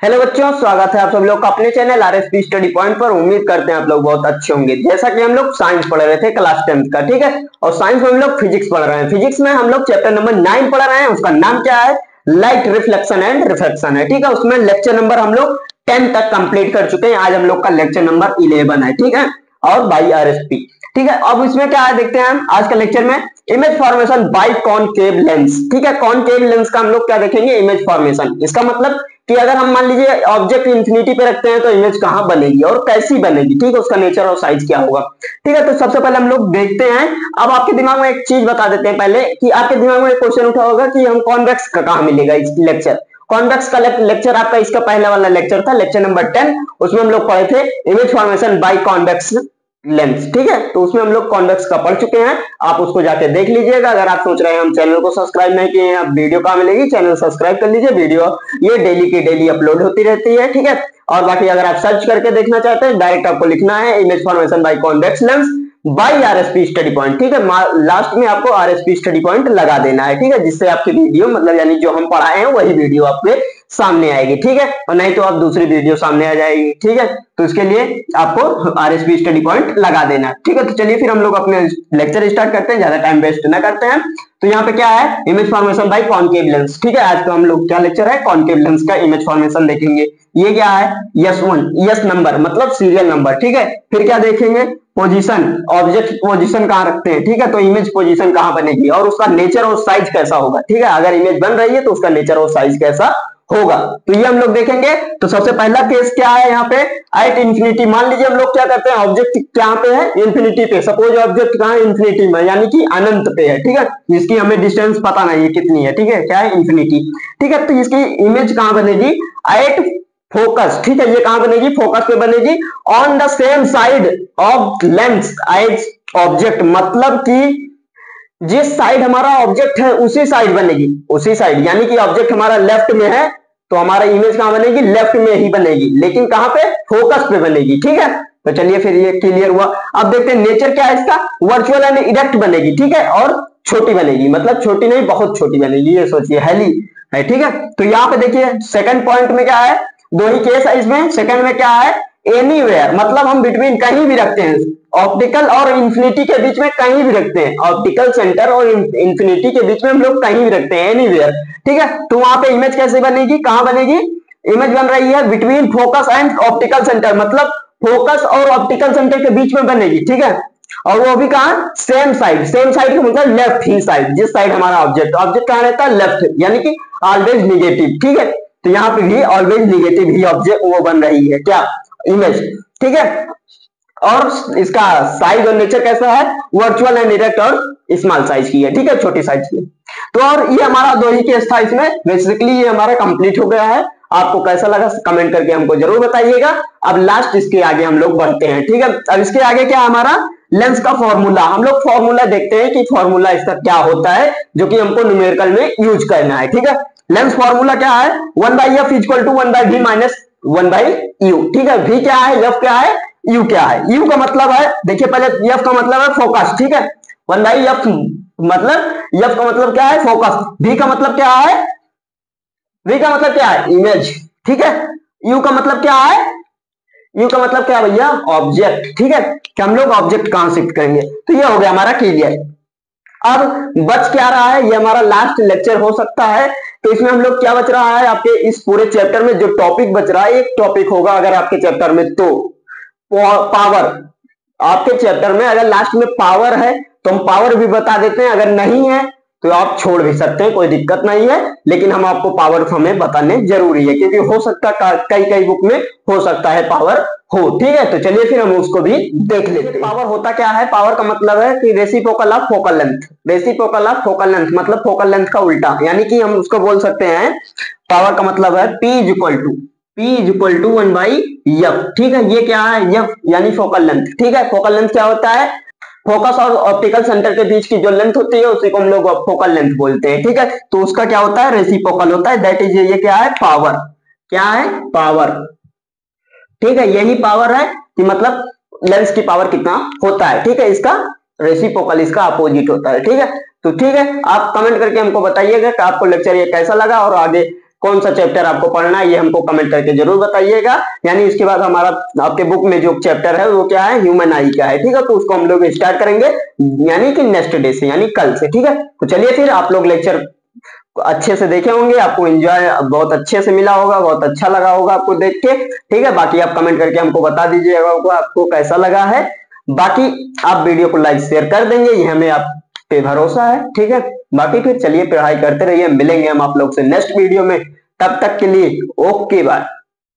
Hello बच्चों, स्वागत है आप सब लोग का अपने चैनल आरएसपी स्टडी पॉइंट पर। उम्मीद करते हैं आप लोग बहुत अच्छे होंगे। जैसा कि हम लोग साइंस पढ़ रहे थे क्लास 10th का, ठीक है। और साइंस में हम लोग फिजिक्स पढ़ रहे हैं। फिजिक्स में हम लोग चैप्टर नंबर 9 पढ़ रहे हैं। उसका नाम क्या है? लाइट रिफ्लेक्शन एंड रिफ्रैक्शन है, ठीक है। उसमें लेक्चर नंबर हम लोग 10 तक कंप्लीट कर चुके हैं। आज हम लोग का लेक्चर नंबर 11 है, ठीक है। और बाई आरएसपी, ठीक है। अब इसमें क्या है देखते हैं हम आज का लेक्चर में। Image formation by concave lens, ठीक है। कॉनकेव लेंस का हम लोग क्या देखेंगे? Image formation. इसका मतलब कि अगर हम मान लीजिए ऑब्जेक्ट इंफिनिटी पे रखते हैं तो इमेज कहां बनेगी और कैसी बनेगी, ठीक है। उसका नेचर और साइज क्या होगा, ठीक है। तो सबसे पहले हम लोग देखते हैं। अब आपके दिमाग में एक चीज बता देते हैं पहले कि आपके दिमाग में एक क्वेश्चन उठा होगा कि हम कॉन्वेक्स का कहां मिलेगा इस लेक्चर। कॉन्वेक्स का लेक्चर आपका इसका पहला वाला लेक्चर था, लेक्चर नंबर 10। उसमें हम लोग पढ़े थे image formation by convex lens, ठीक है। तो उसमें हम लोग कॉन्वेक्स का पढ़ चुके हैं। आप उसको जाके देख लीजिएगा। अगर आप सोच रहे हैं हम चैनल को सब्सक्राइब नहीं किए हैं, आप वीडियो कहां मिलेगी, चैनल सब्सक्राइब कर लीजिए। वीडियो ये डेली की डेली अपलोड होती रहती है, ठीक है। और बाकी अगर आप सर्च करके देखना चाहते हैं, डायरेक्ट आपको लिखना है image formation by convex lens by RSP study point, ठीक है। लास्ट में आपको आरएसपी स्टडी पॉइंट लगा देना है, ठीक है। जिससे आपकी वीडियो मतलब यानी जो हम पढ़ाए हैं वही वीडियो आपके सामने आएगी, ठीक है। और नहीं तो आप दूसरी वीडियो सामने आ जाएगी, ठीक है। तो इसके लिए आपको आरएसपी स्टडी पॉइंट लगा देना, ठीक है। तो चलिए फिर हम लोग अपने लेक्चर स्टार्ट करते हैं, ज्यादा टाइम वेस्ट ना करते हैं। तो यहाँ पे क्या है? Image formation by concave lens, ठीक है। आज का हम लोग क्या लेक्चर है? कॉनकेव लेंस का इमेज फॉर्मेशन देखेंगे। ये क्या है? S1, यस नंबर मतलब सीरियल नंबर, ठीक है। फिर क्या देखेंगे? पोजीशन, ऑब्जेक्ट पोजीशन कहां रखते हैं, ठीक है। तो इमेज पोजीशन कहां बनेगी और उसका नेचर और साइज कैसा होगा, ठीक है। अगर इमेज बन रही है तो उसका नेचर और साइज कैसा होगा, तो ये हम लोग देखेंगे। तो सबसे पहला केस क्या है यहाँ पे? At infinity. मान लीजिए हम लोग क्या करते हैं, ऑब्जेक्ट कहां पे है? इंफिनिटी पे। सपोज ऑब्जेक्ट कहां है? इंफिनिटी में, यानी कि अनंत पे है, ठीक है। जिसकी हमें डिस्टेंस पता नहीं है कितनी है, ठीक है। क्या है? इंफिनिटी, ठीक है। तो इसकी इमेज कहां बनेगी? एट फोकस, ठीक है। ये कहां बनेगी? फोकस पे बनेगी। On the same side of lens as object, मतलब कि जिस साइड हमारा ऑब्जेक्ट है उसी साइड बनेगी, उसी साइड। यानी कि ऑब्जेक्ट हमारा लेफ्ट में है तो हमारा इमेज कहां बनेगी? लेफ्ट में ही बनेगी, लेकिन कहां पे? फोकस पे बनेगी, ठीक है। तो चलिए फिर ये क्लियर हुआ। अब देखते हैं नेचर क्या है इसका। वर्चुअल एंड इरेक्ट बनेगी, ठीक है। और छोटी बनेगी, मतलब छोटी नहीं बहुत छोटी बनेगी, ये सोचिए हेली है, ठीक है। तो यहाँ पे देखिए सेकंड पॉइंट में क्या है? दो ही केस है इसमें। सेकंड में क्या है? एनीवेयर, मतलब हम बिटवीन कहीं भी रखते हैं। ऑप्टिकल और इंफिनिटी के बीच में कहीं भी रखते हैं। ऑप्टिकल सेंटर और इंफिनिटी के बीच में हम लोग कहीं भी रखते हैं, एनीवेयर, ठीक है। तो वहां पे इमेज कैसे बनेगी? कहां बनेगी? इमेज बन रही है between focus and optical centre, मतलब फोकस और ऑप्टिकल सेंटर के बीच में बनेगी, ठीक है। और वो भी कहां? Same side. सेम साइड का मतलब लेफ्ट ही साइड, जिस साइड हमारा ऑब्जेक्ट ऑब्जेक्ट कहां रहता है? लेफ्ट, यानी कि ऑलवेज निगेटिव, ठीक है। तो यहाँ पे भी ऑलवेज निगेटिव ही ऑब्जेक्ट वो बन रही है, क्या? इमेज, ठीक है। और इसका साइज और नेचर कैसा है? वर्चुअल एंड इरेक्ट और स्मॉल साइज की है, ठीक है, छोटी साइज की। तो और ये हमारा दो ही केस था इसमें। बेसिकली ये हमारा कंप्लीट हो गया है। आपको कैसा लगा कमेंट करके हमको जरूर बताइएगा। अब लास्ट इसके आगे हम लोग बढ़ते हैं, ठीक है। अब इसके आगे क्या हमारा? लेंस का फॉर्मूला। हम लोग फॉर्मूला देखते हैं कि फॉर्मूला इसका क्या होता है, जो कि हमको न्यूमेरिकल में यूज करना है, ठीक है। लेंस फॉर्मूला क्या है? 1/f equal to 1/v minus 1/u, ठीक है। v क्या है? f क्या है? u क्या है? u का मतलब है, देखिए पहले f का मतलब है फोकस, ठीक है। 1/f मतलब f का मतलब क्या है? फोकस। v का मतलब क्या है? v का मतलब क्या है? इमेज, ठीक है। u का मतलब क्या है? u का मतलब क्या है भैया? ऑब्जेक्ट, ठीक है। कि हम लोग ऑब्जेक्ट कहां शिफ्ट करेंगे। तो ये हो गया हमारा क्लियर। अब बच क्या रहा है? ये हमारा लास्ट लेक्चर हो सकता है। तो इसमें हम लोग क्या बच रहा है? आपके इस पूरे चैप्टर में जो टॉपिक बच रहा है, एक टॉपिक होगा अगर आपके चैप्टर में तो पावर। आपके चैप्टर में अगर लास्ट में पावर है तो हम पावर भी बता देते हैं, अगर नहीं है तो आप छोड़ भी सकते हैं, कोई दिक्कत नहीं है। लेकिन हम आपको पावर हमें बताने जरूरी है, क्योंकि हो सकता है कई कई बुक में हो सकता है पावर हो, ठीक है। तो चलिए फिर हम उसको भी देख लेते हैं। पावर होता क्या है? पावर का मतलब है कि reciprocal of focal length. Reciprocal of focal length मतलब फोकल लेंथ का उल्टा, यानी कि हम उसको बोल सकते हैं, पावर का मतलब है P is equal to 1/f, ठीक है। ये क्या है? f यानी फोकल लेंथ, ठीक है। फोकल लेंथ क्या होता है? फोकस और ऑप्टिकल सेंटर के बीच की जो लेंथ होती है उसी को हम लोग फोकल लेंथ बोलते हैं, ठीक है। तो उसका क्या होता है? रेसिप्रोकल होता है। दैट इज, ये क्या है? पावर। क्या है? पावर, ठीक है। यही पावर है कि मतलब लेंस की पावर कितना होता है, ठीक है। इसका रेसिप्रोकल इसका अपोजिट होता है, ठीक है। तो ठीक है, आप कमेंट करके हमको बताइएगा कि आपको लेक्चर ये कैसा लगा और आगे कौन सा चैप्टर आपको पढ़ना है ये हमको कमेंट करके जरूर बताइएगा। यानी इसके बाद हमारा आपके बुक में जो चैप्टर है वो क्या है, ह्यूमन आई का है, ठीक है। तो उसको हम लोग स्टार्ट करेंगे यानी कि नेक्स्ट डे से, यानी कल से, ठीक है। तो चलिए फिर आप लोग लेक्चर अच्छे से देखे होंगे, आपको एंजॉय बहुत अच्छे से मिला होगा, बहुत अच्छा लगा होगा आपको देख के, ठीक है। बाकी आप कमेंट करके हमको बता दीजिएगा आपको कैसा लगा है। बाकी आप वीडियो को लाइक शेयर कर देंगे, ये हमें आप पे भरोसा है, ठीक है। बाकी फिर चलिए पढ़ाई करते रहिए, मिलेंगे हम आप लोग से नेक्स्ट वीडियो में, तब तक के लिए ओके बाय।